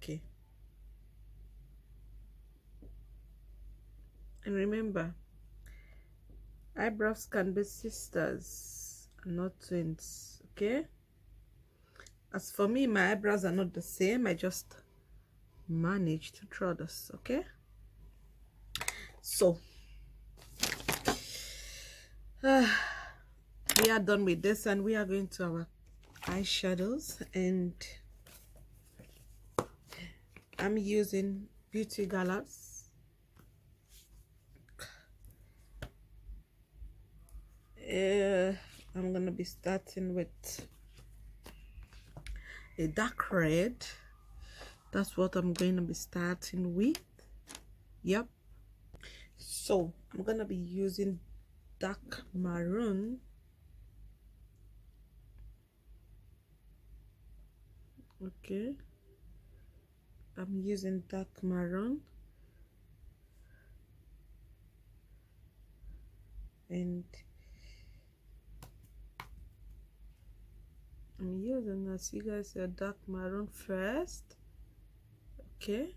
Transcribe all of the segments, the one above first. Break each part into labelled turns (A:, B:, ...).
A: okay. And remember, eyebrows can be sisters and not twins, okay? As for me, my eyebrows are not the same. I just managed to draw this, okay? So we are done with this, and we are going to our eyeshadows, and I'm using Beauty Galax. I'm gonna be starting with a dark red. That's what I'm going to be starting with. Yep. So I'm gonna be using dark maroon. Okay, I'm using dark maroon, and I'm using, as you guys see, dark maroon first. Okay,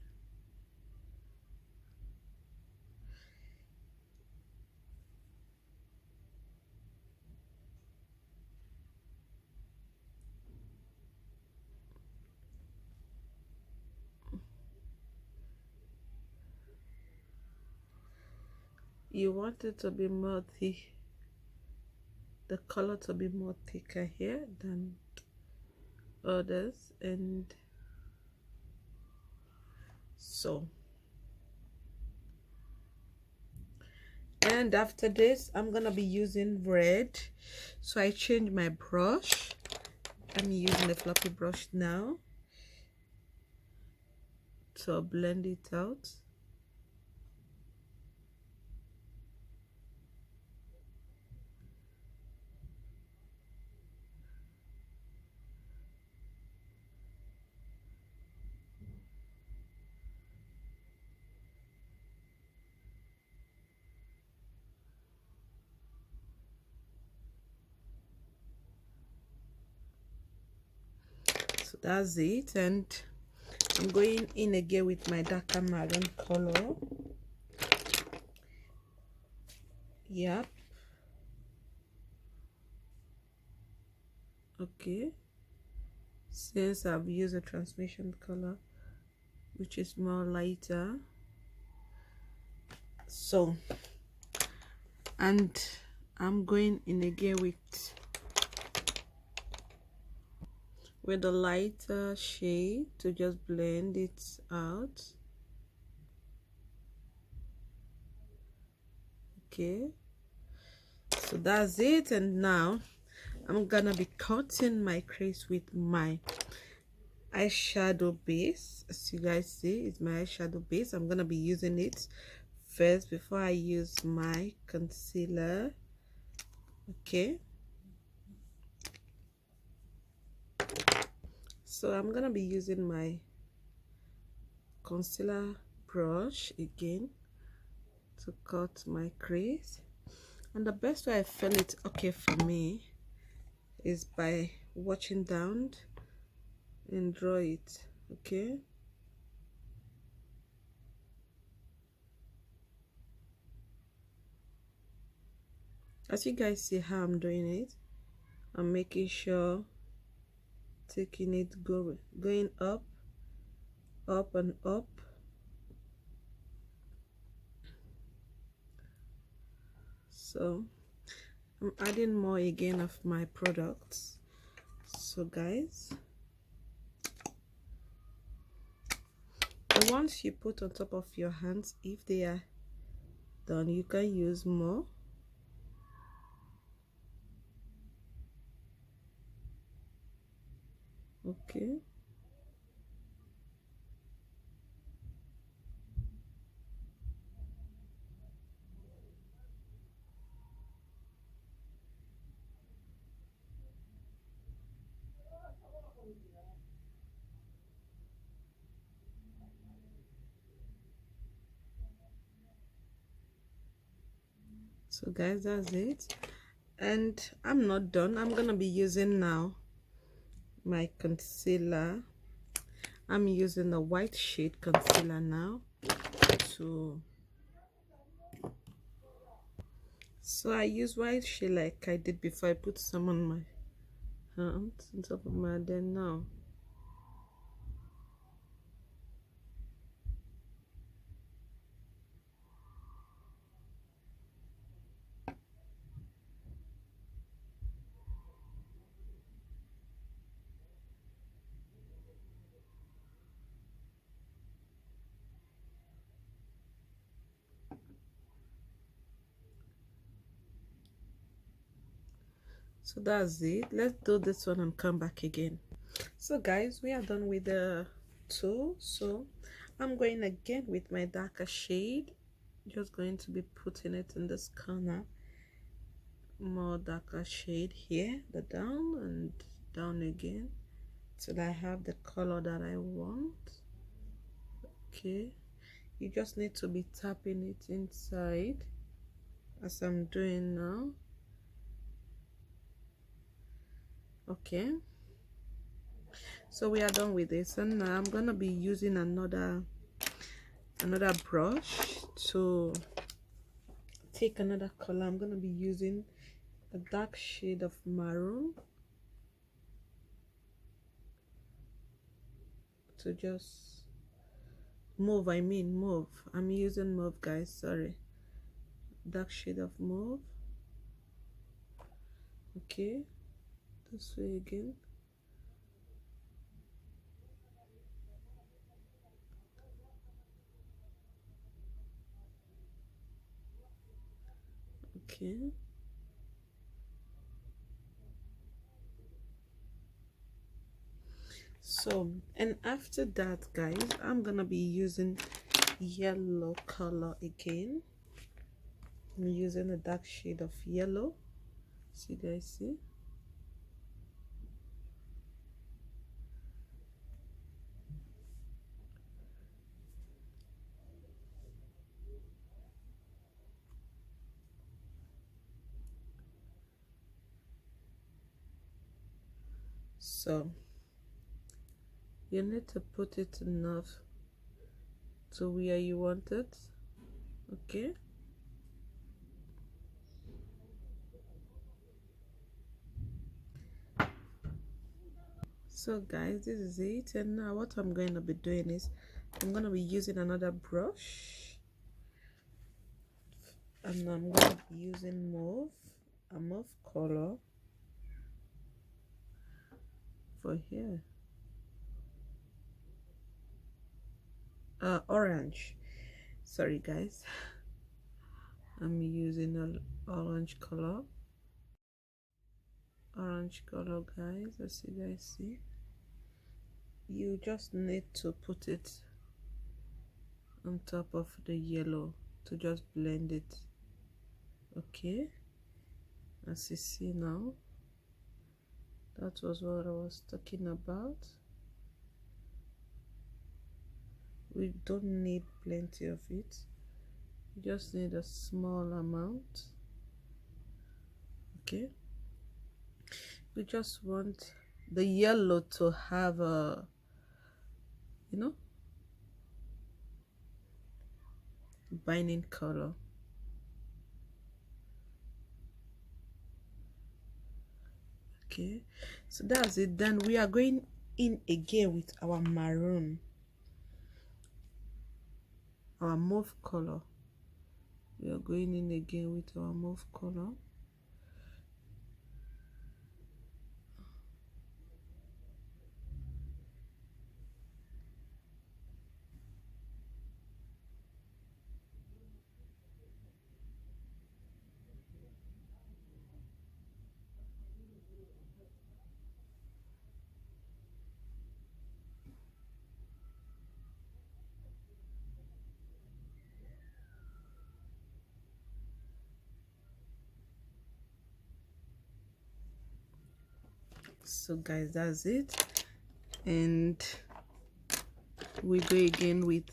A: you want it to be more thick, the color to be more thicker here than others, and so, and after this I'm gonna be using red. So I changed my brush. I'm using a floppy brush now to blend it out. So that's it, and I'm going in again with my darker maroon color. Yep. Okay, since I've used a transmission color which is more lighter, so, and I'm going in again with a lighter shade to just blend it out. Okay, so that's it, and now I'm gonna be cutting my crease with my eyeshadow base. As you guys see, it's my eyeshadow base. I'm gonna be using it first before I use my concealer. Okay, so I'm gonna be using my concealer brush again to cut my crease, and the best way I feel it okay for me is by watching down and draw it. Okay, as you guys see how I'm doing it, I'm making sure, taking it, going up and up. So I'm adding more again of my products. So guys, the ones you put on top of your hands, if they are done, you can use more. Okay, so guys, that's it, and I'm not done. I'm gonna be using now my concealer. I'm using the white shade concealer now to, so I use white shade like I did before. I put some on my hand on top of my, then now so that's it. Let's do this one and come back again. So guys, we are done with the two, so I'm going again with my darker shade. Just going to be putting it in this corner, more darker shade here, the down and down again till I have the color that I want. Okay, you just need to be tapping it inside as I'm doing now. Okay, so we are done with this, and now I'm gonna be using another brush to take another color. I'm gonna be using a dark shade of maroon to just move. I'm using mauve, guys, sorry. Dark shade of mauve. Okay, this way again. Okay, so, and after that, guys, I'm gonna be using yellow color again. I'm using a dark shade of yellow, so you guys see. So you need to put it enough to where you want it. Okay, so guys, this is it. And now what I'm going to be doing is I'm going to be using another brush, and I'm going to be using a mauve color for here. Orange, sorry guys. I'm using an orange color, guys, as you guys see. You just need to put it on top of the yellow to just blend it. Okay, as you see now, that was what I was talking about. We don't need plenty of it, you just need a small amount. Okay, we just want the yellow to have a, you know, binding color. Okay, so that's it. Then we are going in again with our maroon, our mauve color. We are going in again with our mauve color. So guys, that's it, and we go again with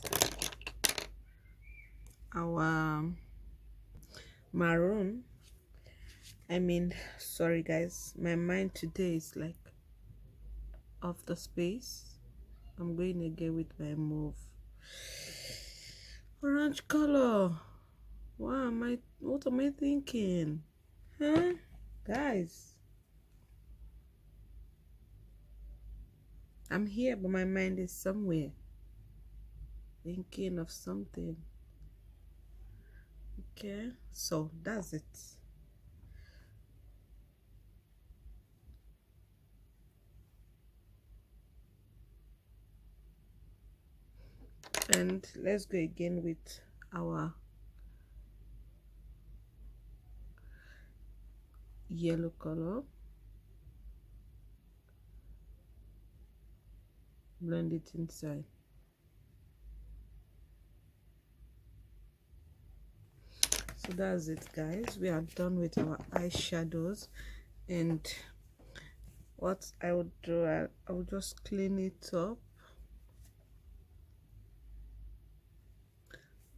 A: our maroon. Sorry guys, my mind today is like off the space. I'm going again with my mauve. Orange color. What am I thinking? Huh? Guys. I'm here, but my mind is somewhere. Thinking of something. Okay, so that's it. And let's go again with our yellow color. Blend it inside. So that's it, guys. We are done with our eyeshadows, and what I would do, I would just clean it up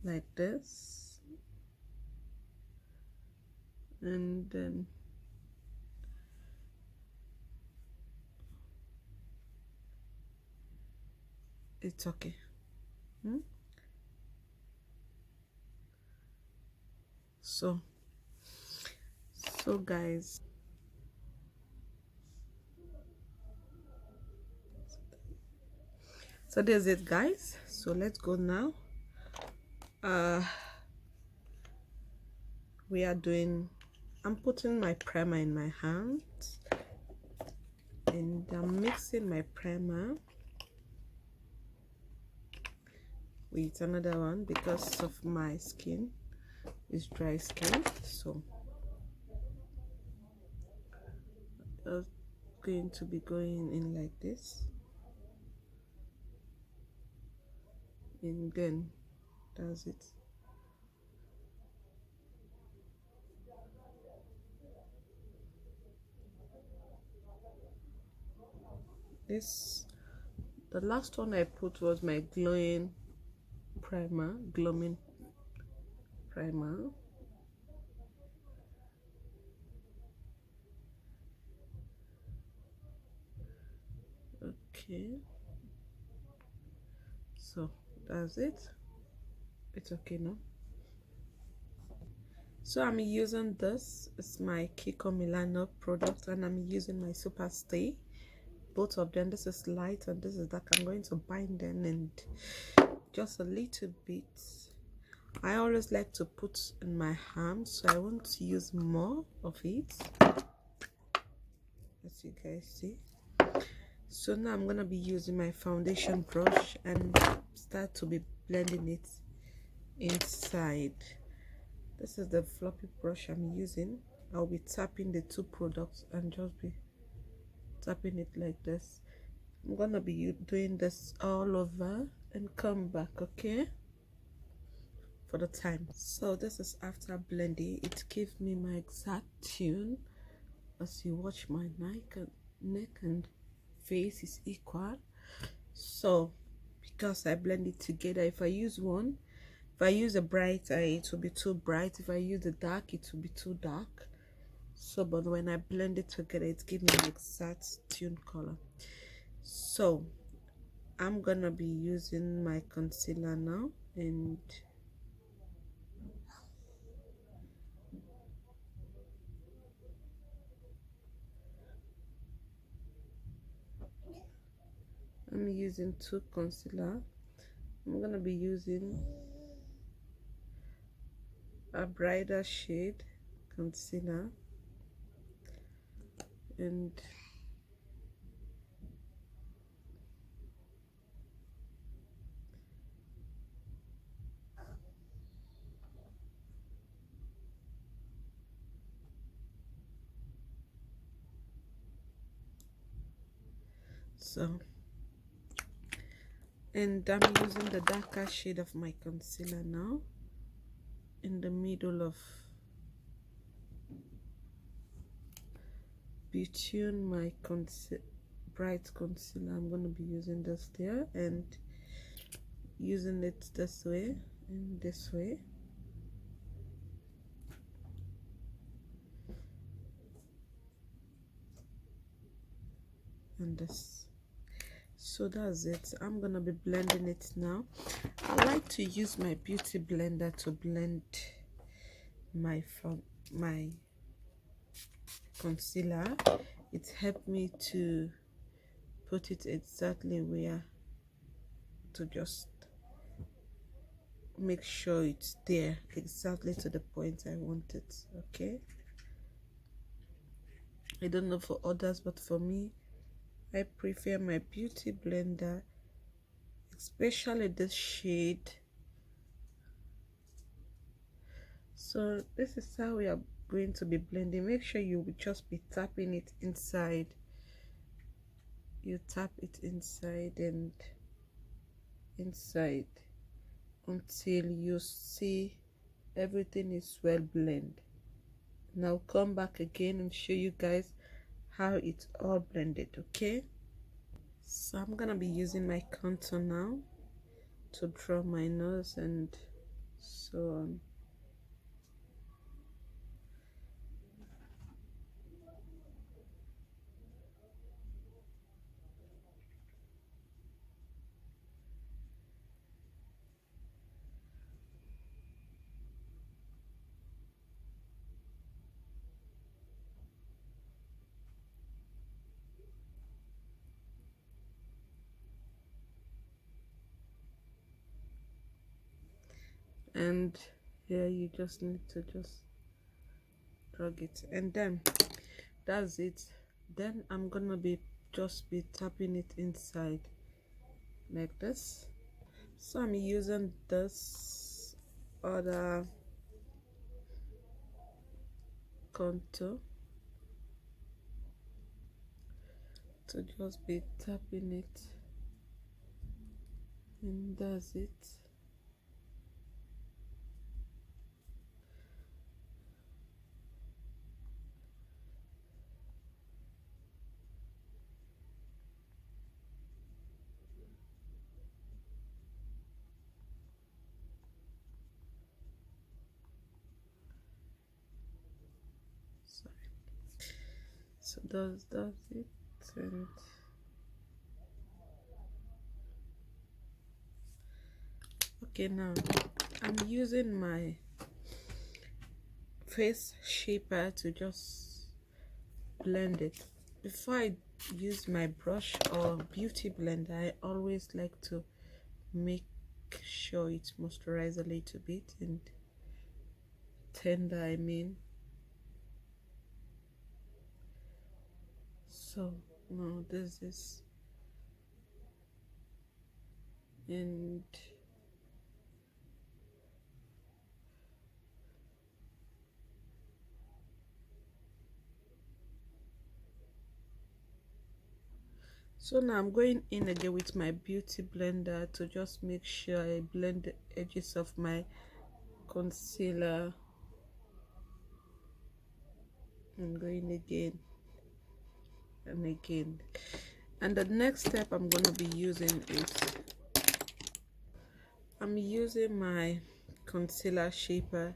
A: like this, and then it's okay. So guys, so there's it, guys. So let's go now. We are doing, I'm putting my primer in my hands, and I'm mixing my primer with another one because of my skin is dry skin. So I'm going to be going in like this, and then that's it. This, the last one I put was my glowing primer, glowing primer. Okay, so that's it. It's okay now. So I'm using this, it's my Kiko Milano product, and I'm using my Super Stay, both of them. This is light and this is dark. I'm going to bind them, and just a little bit. I always like to put in my hand, so I won't use more of it, as you guys see. So now I'm gonna be using my foundation brush and start to be blending it inside. This is the floppy brush I'm using. I'll be tapping the two products and just be tapping it like this. I'm gonna be doing this all over and come back, okay, for the time. So this is after blending. It gives me my exact tune. As you watch, my neck and face is equal. So because I blend it together, if I use one, if I use a bright eye, it will be too bright. If I use the dark, it will be too dark. So but when I blend it together, it gives me the exact tune color. So I'm gonna be using my concealer now, and I'm using two concealer. I'm gonna be using a brighter shade concealer, and so, and I'm using the darker shade of my concealer now in the middle of between my bright concealer. I'm going to be using this there and using it this way and this way, and this. So that's it. I'm gonna be blending it now. I like to use my beauty blender to blend my concealer. It helped me to put it exactly where, to just make sure it's there exactly to the point I want it. Okay, I don't know for others, but for me, I prefer my beauty blender, especially this shade. So this is how we are going to be blending. Make sure you will just be tapping it inside. You tap it inside and inside until you see everything is well blended. Now come back again and show you guys how it's all blended. Okay, so I'm gonna be using my contour now to draw my nose and so on. And here you just need to just drag it, and then that's it. Then I'm gonna be just be tapping it inside like this. So I'm using this other contour to just be tapping it, and that's it. Sorry. So that's it. And okay, now I'm using my face shaper to just blend it. Before I use my brush or beauty blender, I always like to make sure it moisturizes a little bit and tender, I mean. So now this is, and so now I'm going in again with my beauty blender to just make sure I blend the edges of my concealer. I'm going again and again, and the next step I'm going to be using is I'm using my concealer shaper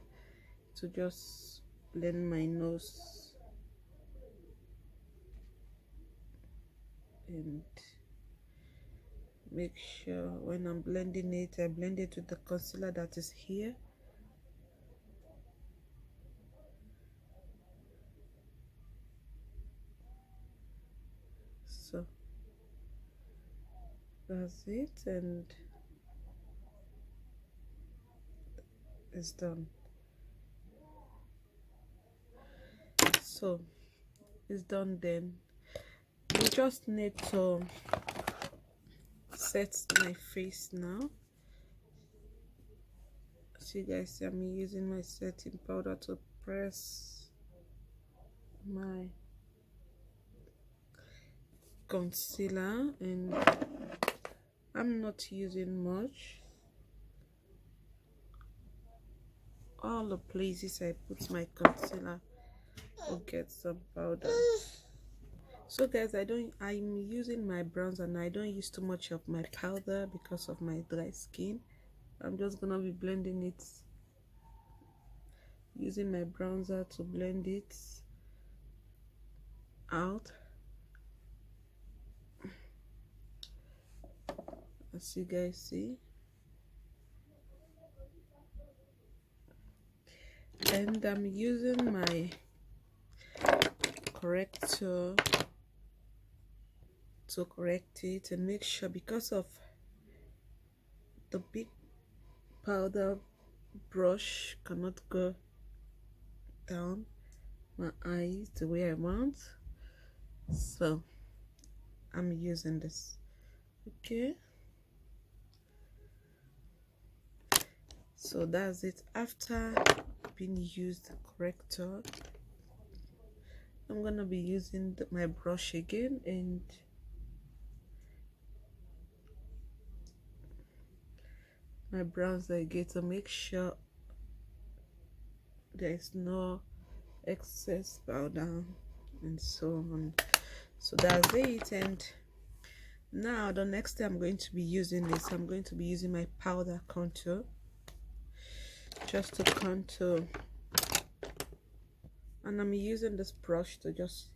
A: to just blend my nose and make sure when I'm blending it, I blend it with the concealer that is here. So that's it, and it's done. So it's done. Then we just need to set my face now. So you guys see I'm using my setting powder to press my concealer, and I'm not using much. All the places I put my concealer will get some powder. So guys, I'm using my bronzer and I don't use too much of my powder because of my dry skin. I'm just gonna be blending it, using my bronzer to blend it out. as you guys see, and I'm using my corrector to correct it and make sure, because of the big powder brush cannot go down my eyes the way I want, so I'm using this. Okay, so that's it. After being used the corrector, I'm gonna be using my brush again and my bronzer again to make sure there's no excess powder and so on. So that's it. And now the next thing I'm going to be using is I'm going to be using my powder contour, just to contour, and I'm using this brush to just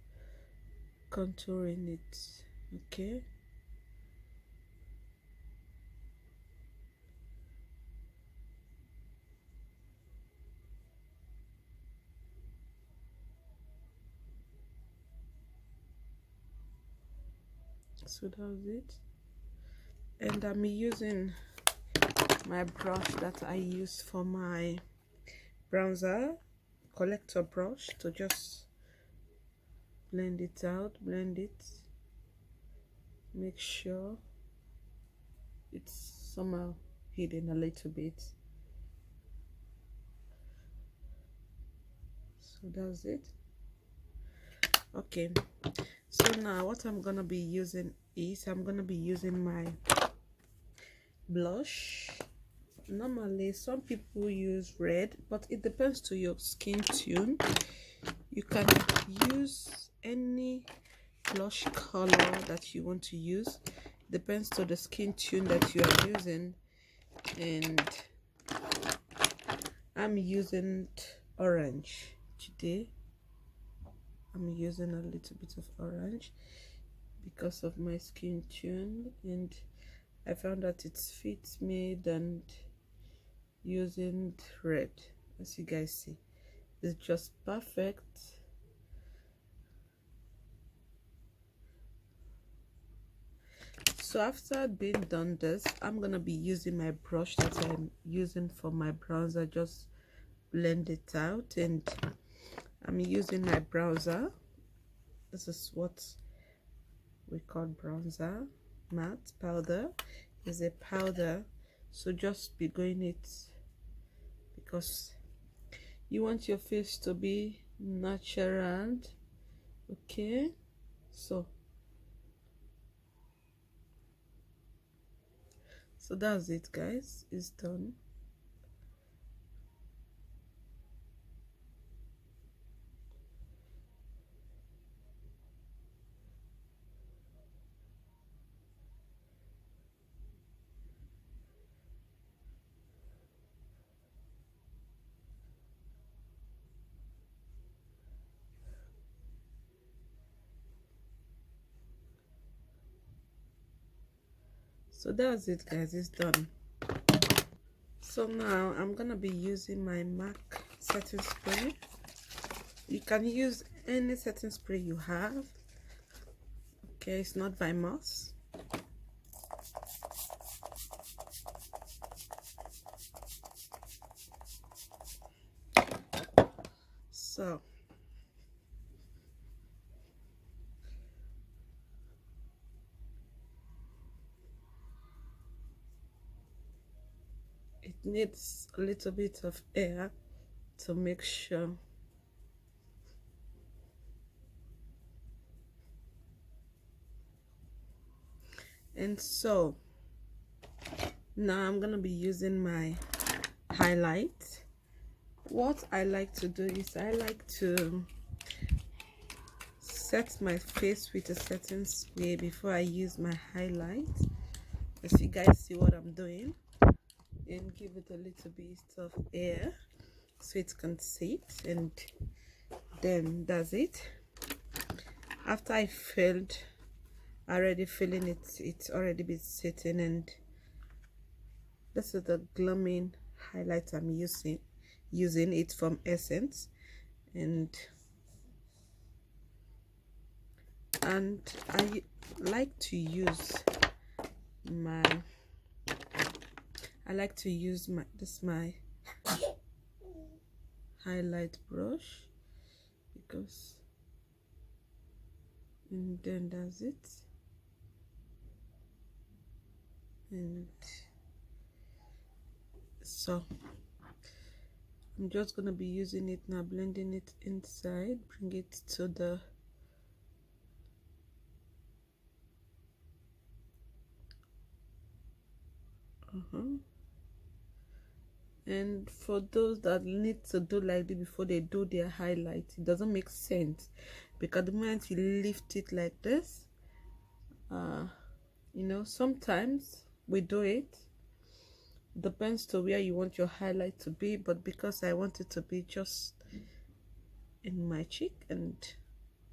A: contour in it. Okay, so that's it. And I'm using my brush that I use for my bronzer, collector brush, to just blend it out, blend it, make sure it's somehow hidden a little bit. So that's it. Okay, so now what I'm gonna be using is I'm gonna be using my blush. Normally some people use red, but it depends to your skin tone. You can use any blush color that you want to use, depends to the skin tone that you are using. And I'm using orange today. I'm using a little bit of orange because of my skin tone, and I found that it fits me than using red. As you guys see, it's just perfect. So after being done this, I'm gonna be using my brush that I'm using for my bronzer, just blend it out. And I'm using my bronzer. This is what we call bronzer matte powder. Is a powder, so just be going it because you want your face to be natural. Okay, so that's it, guys. It's done. So that's it, guys. It's done. So now I'm gonna be using my MAC setting spray. You can use any setting spray you have. Okay, it's not Vimos. So it needs a little bit of air to make sure. And so now I'm gonna be using my highlight. What I like to do is I like to set my face with a certain spray before I use my highlight. As you guys see what I'm doing, and give it a little bit of air so it can sit, and then that's it. After I filled, already filling it, it's already been sitting, and This is the Gloaming highlight I'm using it from Essence, and I like to use my my highlight brush, because, and then that's it. And so I'm just gonna be using it now, blending it inside, bring it to the and for those that need to do like this before they do their highlight, it doesn't make sense, because the moment you lift it like this, you know, sometimes we do it, depends to where you want your highlight to be, but because I want it to be just in my cheek, and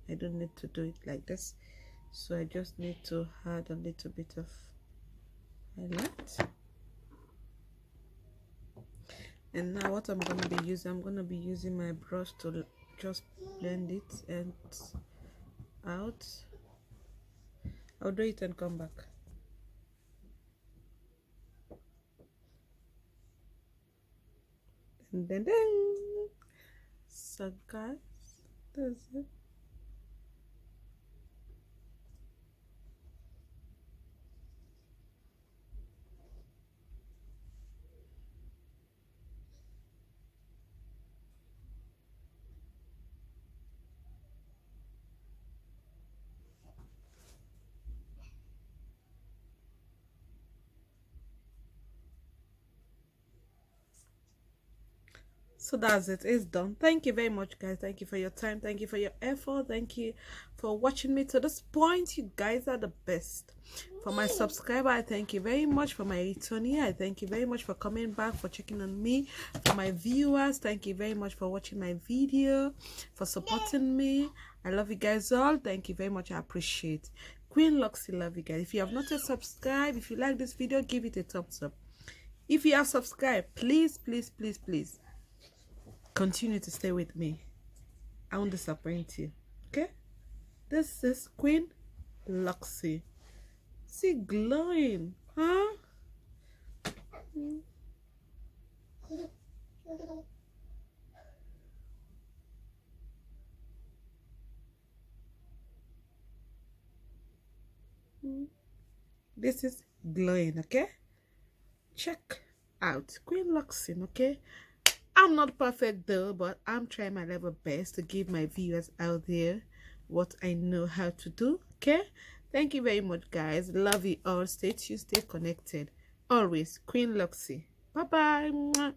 A: I don't need to do it like this, so I just need to add a little bit of highlight. And now what I'm going to be using my brush to just blend it and out. I'll do it and come back. And then so guys, that's it. So that's it, it's done. Thank you very much, guys. Thank you for your time, thank you for your effort, thank you for watching me to this point. You guys are the best. For my subscriber, I thank you very much. For my returnee, I thank you very much for coming back, for checking on me. For my viewers, thank you very much for watching my video, for supporting me. I love you guys all. Thank you very much, I appreciate. Queen Luxy, love you guys. If you have not yet subscribed, if you like this video, give it a thumbs up. If you have subscribed, please continue to stay with me. I won't disappoint you. Okay? This is Queen Luxy. See, glowing, huh? This is glowing, okay? Check out Queen Luxy, okay? I'm not perfect though, but I'm trying my level best to give my viewers out there what I know how to do, okay? Thank you very much, guys. Love you all. Stay tuned, stay connected. Always, Queen Luxy. Bye-bye.